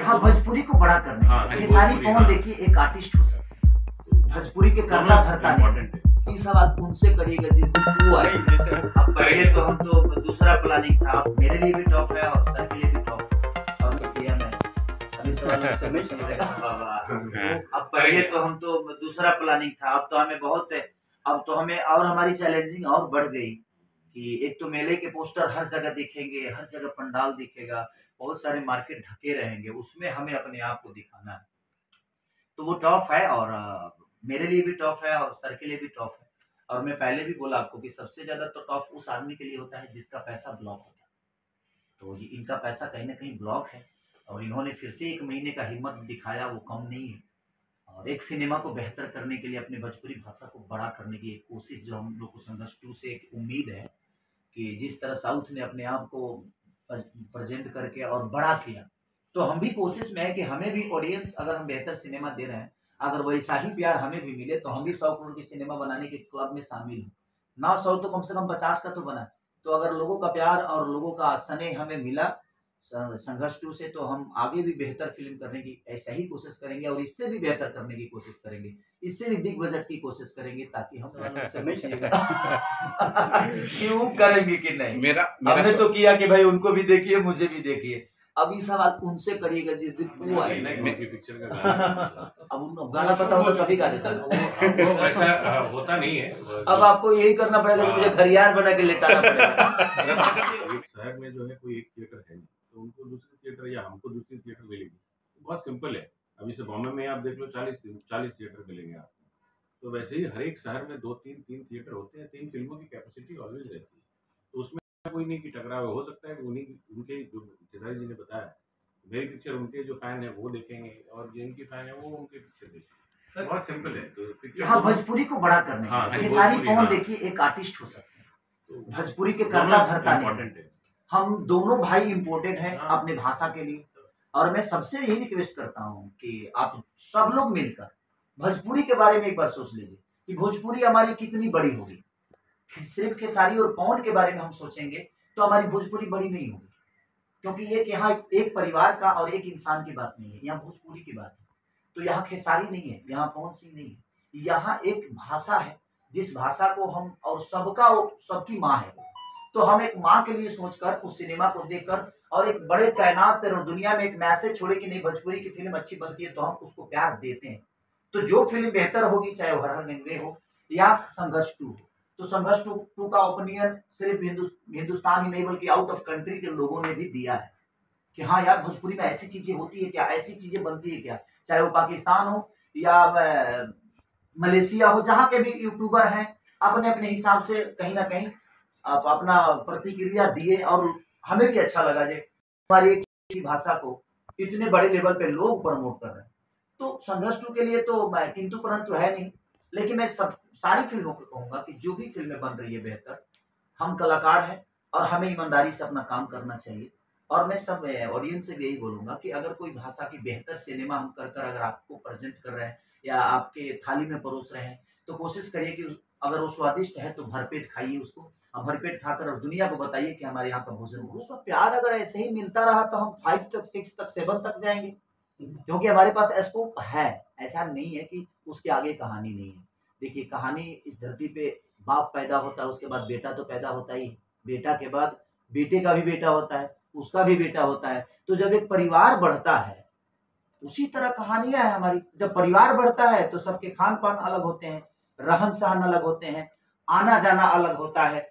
यहाँ भोजपुरी को बड़ा करने खेसारी पवन देखिए एक आर्टिस्ट हो सकते हैं, भोजपुरी के करता धरता नहीं। ये सवाल उनसे करिएगा जिस दिन वो आए। अब पहले तो हम तो दूसरा प्लानिंग था, मेरे लिए भी टॉप है और सर के लिए भी टॉप है। और किया मैं अभी सवाल से नहीं समझेगा बाबा। अब पहले तो हम तो दूसरा प्लानिंग था, अब तो हमें बहुत है, अब तो हमें और हमारी चैलेंजिंग और बढ़ गई कि एक तो मेले के पोस्टर हर जगह दिखेंगे, हर जगह पंडाल दिखेगा, बहुत सारे मार्केट ढके रहेंगे, उसमें हमें अपने आप को दिखाना है। तो वो टॉप है और मेरे लिए भी टॉप है और सर के लिए भी टॉप है। और मैं पहले भी बोला आपको कि सबसे ज्यादा तो टॉप उस आदमी के लिए होता है जिसका पैसा ब्लॉक हो गया। तो इनका पैसा कहीं ना कहीं ब्लॉक है और इन्होंने फिर से 1 महीने का हिम्मत दिखाया, वो कम नहीं है। और एक सिनेमा को बेहतर करने के लिए, अपनी भोजपुरी भाषा को बड़ा करने की एक कोशिश जो हम लोग को संघर्ष 2 से एक उम्मीद है कि जिस तरह साउथ ने अपने आप को प्रेजेंट करके और बड़ा किया, तो हम भी कोशिश में है कि हमें भी ऑडियंस, अगर हम बेहतर सिनेमा दे रहे हैं, अगर वैसा ही प्यार हमें भी मिले तो हम भी 100 करोड़ की सिनेमा बनाने के क्लब में शामिल हो ना। 100 तो कम से कम 50 का तो बना। तो अगर लोगों का प्यार और लोगों का स्नेह हमें मिला संघर्ष 2 से, तो हम आगे भी बेहतर फिल्म करने की ऐसा ही कोशिश करेंगे और इससे भी बेहतर करने की कोशिश करेंगे, इससे भी बिग बजट की कोशिश करेंगे, ताकि हम क्यों करेंगे कि नहीं। हमने तो किया कि भाई उनको भी देखिए मुझे भी देखिए। अब ये सवाल उनसे करिएगा जिस दिन वो आए। पिक्चर का गाना अब उनको गाना पता होता कभी गा देता वो वैसा होता नहीं है। अब आपको यही करना पड़ेगा कि मुझे घरियार बना के लेटाना पड़ेगा। शहर में जो है कोई एक थिएटर है नहीं, तो उनको दूसरी थिएटर या हमको दूसरी थिएटर मिलेगी। बहुत सिंपल है। अभी से बॉम्बे में आप देख लो 40 थिएटर मिलेंगे आपको। तो वैसे ही हर एक शहर में 2-3 थिएटर होते हैं, 3 फिल्मों की कैपेसिटी ऑलवेज रहती है। तो उसमें कोई नहीं कि टकराव हो सकता है कि उनके जो खेसारी जी ने बताया, मेरी पिक्चर उनके जो फैन है वो देखेंगे और जिनकी फैन है वो उनके पिक्चर देखेंगे। बहुत सिंपल है। तो यहाँ भोजपुरी को बड़ा करने खेसारी पवन देखिए एक आर्टिस्ट हो सकते हैं, भोजपुरी के करता धरता नहीं। हम दोनों भाई इम्पोर्टेंट हैं अपने भाषा के लिए। और मैं सबसे यही रिक्वेस्ट करता हूँ कि आप सब लोग मिलकर भोजपुरी के बारे में एक बार सोच लीजिए कि भोजपुरी हमारी कितनी बड़ी होगी। सिर्फ खेसारी और पवन के बारे में हम सोचेंगे तो हमारी भोजपुरी बड़ी नहीं होगी, क्योंकि एक यहाँ एक परिवार का और एक इंसान की बात नहीं है, यहाँ भोजपुरी की बात है। तो यहाँ खेसारी नहीं है, यहाँ पवन सिंह नहीं है, यहाँ एक भाषा है जिस भाषा को हम और सबकी माँ है। तो हम एक माँ के लिए सोचकर उस सिनेमा को देखकर और एक बड़े कायनात पर और दुनिया में एक मैसेज छोड़े कि नहीं भोजपुरी की फिल्म अच्छी बनती है तो हम उसको प्यार देते हैं। तो जो फिल्म बेहतर होगी, चाहे वो हर हर गंगे हो या संघर्ष 2 हो, तो संघर्ष 2 का ओपिनियन सिर्फ हिंदुस्तान ही नहीं बल्कि आउट ऑफ कंट्री के लोगों ने भी दिया है कि हाँ यार भोजपुरी में ऐसी चीजें होती है क्या, ऐसी चीजें बनती है क्या। चाहे वो पाकिस्तान हो या मलेशिया हो, जहाँ के भी यूट्यूबर हैं अपने अपने हिसाब से कहीं ना कहीं आप अपना प्रतिक्रिया दिए और हमें भी अच्छा लगा जो हमारी एक भाषा को इतने बड़े लेवल पे लोग प्रमोट कर रहे हैं। तो संघर्ष 2 के लिए तो मैं किंतु परंतु है नहीं, लेकिन मैं सारी फिल्मों को कहूंगा कि जो भी फिल्में बन रही है बेहतर, हम कलाकार हैं और हमें ईमानदारी से अपना काम करना चाहिए। और मैं सब ऑडियंस से भी यही बोलूंगा कि अगर कोई भाषा की बेहतर सिनेमा हम कर अगर आपको प्रेजेंट कर रहे हैं या आपके थाली में परोस रहे हैं, तो कोशिश करिए कि अगर वो स्वादिष्ट है तो भरपेट खाइए उसको, भरपेट खाकर और दुनिया को बताइए कि हमारे यहाँ का भोजन। उसका प्यार अगर ऐसे ही मिलता रहा तो हम 5 तक 6 तक 7 तक जाएंगे, क्योंकि हमारे पास स्कोप है। ऐसा नहीं है कि उसके आगे कहानी नहीं है। देखिए कहानी इस धरती पे बाप पैदा होता है, उसके बाद बेटा तो पैदा होता ही, बेटा के बाद बेटे का भी बेटा होता है, उसका भी बेटा होता है। तो जब एक परिवार बढ़ता है, उसी तरह कहानियां है हमारी। जब परिवार बढ़ता है तो सबके खान पान अलग होते हैं, रहन सहन अलग होते हैं, आना जाना अलग होता है।